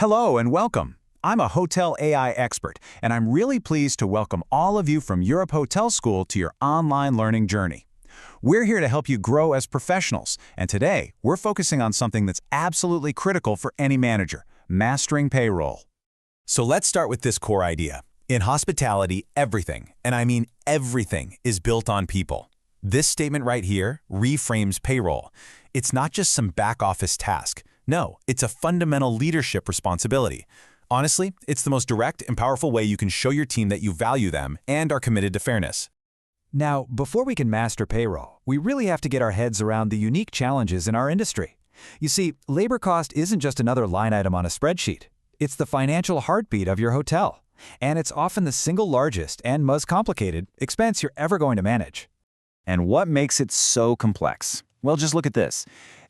Hello and welcome. I'm a hotel AI expert, and I'm really pleased to welcome all of you from Europe Hotel School to your online learning journey. We're here to help you grow as professionals, and today we're focusing on something that's absolutely critical for any manager: mastering payroll. So let's start with this core idea. In hospitality, everything, and I mean everything, is built on people. This statement right here reframes payroll. It's not just some back-office task. No, it's a fundamental leadership responsibility. Honestly, it's the most direct and powerful way you can show your team that you value them and are committed to fairness. Now, before we can master payroll, we really have to get our heads around the unique challenges in our industry. You see, labor cost isn't just another line item on a spreadsheet. It's the financial heartbeat of your hotel. And it's often the single largest and most complicated expense you're ever going to manage. And what makes it so complex? Well, just look at this.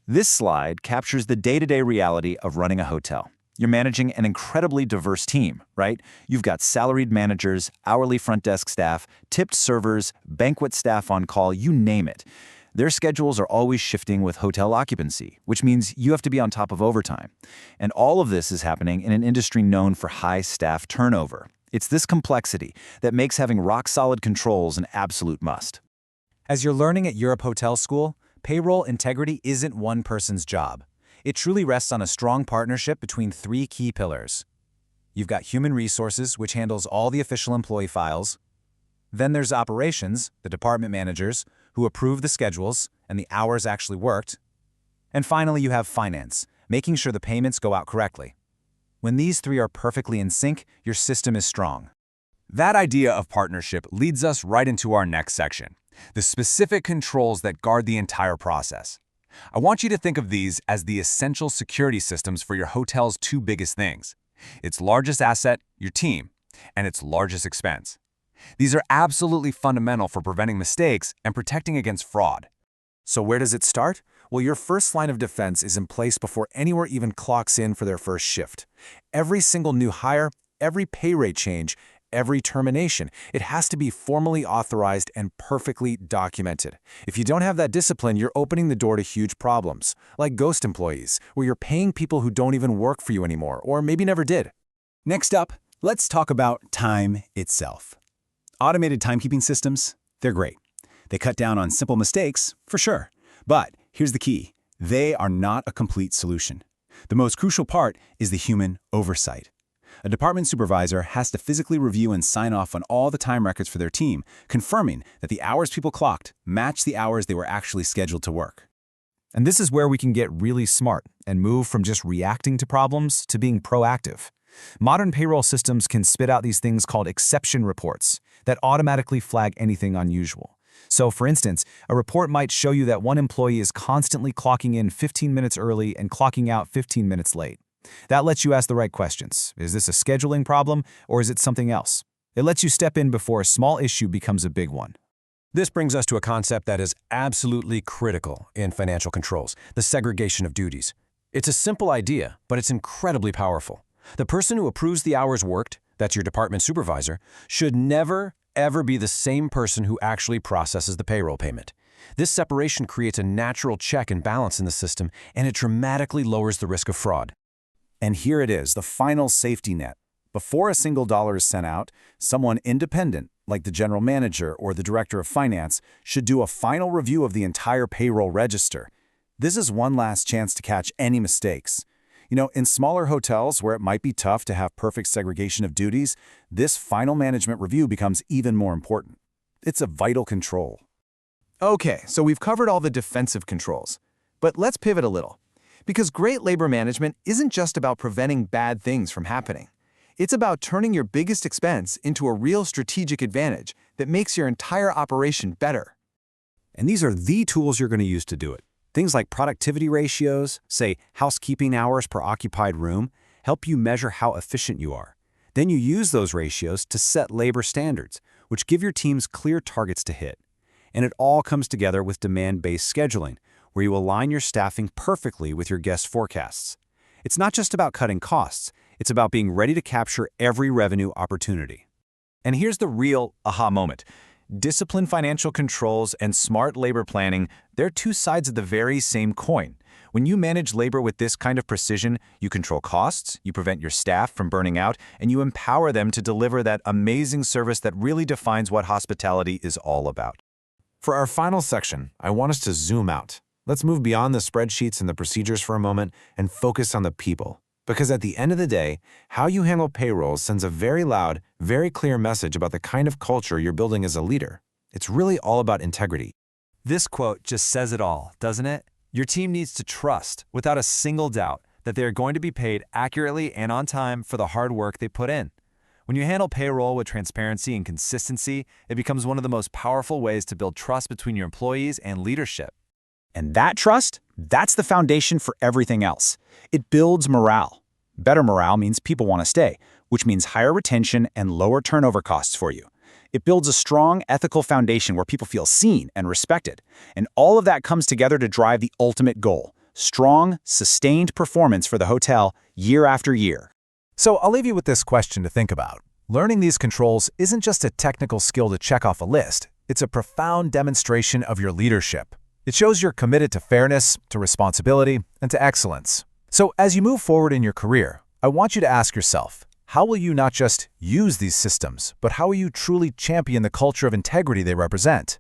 This slide captures the day-to-day reality of running a hotel. You're managing an incredibly diverse team, right? You've got salaried managers, hourly front desk staff, tipped servers, banquet staff on call, you name it. Their schedules are always shifting with hotel occupancy, which means you have to be on top of overtime. And all of this is happening in an industry known for high staff turnover. It's this complexity that makes having rock-solid controls an absolute must. As you're learning at Europe Hotel School, payroll integrity isn't one person's job. It truly rests on a strong partnership between three key pillars. You've got human resources, which handles all the official employee files. Then there's operations, the department managers, who approve the schedules and the hours actually worked. And finally, you have finance, making sure the payments go out correctly. When these three are perfectly in sync, your system is strong. That idea of partnership leads us right into our next section: the specific controls that guard the entire process. I want you to think of these as the essential security systems for your hotel's two biggest things: its largest asset, your team, and its largest expense. These are absolutely fundamental for preventing mistakes and protecting against fraud. So where does it start? Well, your first line of defense is in place before anyone even clocks in for their first shift. Every single new hire, every pay rate change, every termination, it has to be formally authorized and perfectly documented. If you don't have that discipline, you're opening the door to huge problems, like ghost employees, where you're paying people who don't even work for you anymore, or maybe never did. Next up, let's talk about time itself. Automated timekeeping systems, they're great. They cut down on simple mistakes, for sure. But here's the key: they are not a complete solution. The most crucial part is the human oversight. A department supervisor has to physically review and sign off on all the time records for their team, confirming that the hours people clocked match the hours they were actually scheduled to work. And this is where we can get really smart and move from just reacting to problems to being proactive. Modern payroll systems can spit out these things called exception reports that automatically flag anything unusual. So, for instance, a report might show you that one employee is constantly clocking in 15 minutes early and clocking out 15 minutes late. That lets you ask the right questions. Is this a scheduling problem, or is it something else? It lets you step in before a small issue becomes a big one. This brings us to a concept that is absolutely critical in financial controls: the segregation of duties. It's a simple idea, but it's incredibly powerful. The person who approves the hours worked, that's your department supervisor, should never, ever be the same person who actually processes the payroll payment. This separation creates a natural check and balance in the system, and it dramatically lowers the risk of fraud. And here it is, the final safety net. Before a single dollar is sent out, someone independent, like the general manager or the director of finance, should do a final review of the entire payroll register. This is one last chance to catch any mistakes. You know, in smaller hotels where it might be tough to have perfect segregation of duties, this final management review becomes even more important. It's a vital control. Okay, so we've covered all the defensive controls. But let's pivot a little. Because great labor management isn't just about preventing bad things from happening. It's about turning your biggest expense into a real strategic advantage that makes your entire operation better. And these are the tools you're going to use to do it. Things like productivity ratios, say housekeeping hours per occupied room, help you measure how efficient you are. Then you use those ratios to set labor standards, which give your teams clear targets to hit. And it all comes together with demand-based scheduling, where you align your staffing perfectly with your guest forecasts. It's not just about cutting costs, it's about being ready to capture every revenue opportunity. And here's the real aha moment. Disciplined financial controls and smart labor planning, they're two sides of the very same coin. When you manage labor with this kind of precision, you control costs, you prevent your staff from burning out, and you empower them to deliver that amazing service that really defines what hospitality is all about. For our final section, I want us to zoom out. Let's move beyond the spreadsheets and the procedures for a moment and focus on the people. Because at the end of the day, how you handle payroll sends a very loud, very clear message about the kind of culture you're building as a leader. It's really all about integrity. This quote just says it all, doesn't it? Your team needs to trust, without a single doubt, that they are going to be paid accurately and on time for the hard work they put in. When you handle payroll with transparency and consistency, it becomes one of the most powerful ways to build trust between your employees and leadership. And that trust, that's the foundation for everything else. It builds morale. Better morale means people want to stay, which means higher retention and lower turnover costs for you. It builds a strong ethical foundation where people feel seen and respected. And all of that comes together to drive the ultimate goal: strong, sustained performance for the hotel year after year. So I'll leave you with this question to think about. Learning these controls isn't just a technical skill to check off a list. It's a profound demonstration of your leadership. It shows you're committed to fairness, to responsibility, and to excellence. So as you move forward in your career, I want you to ask yourself, how will you not just use these systems, but how will you truly champion the culture of integrity they represent?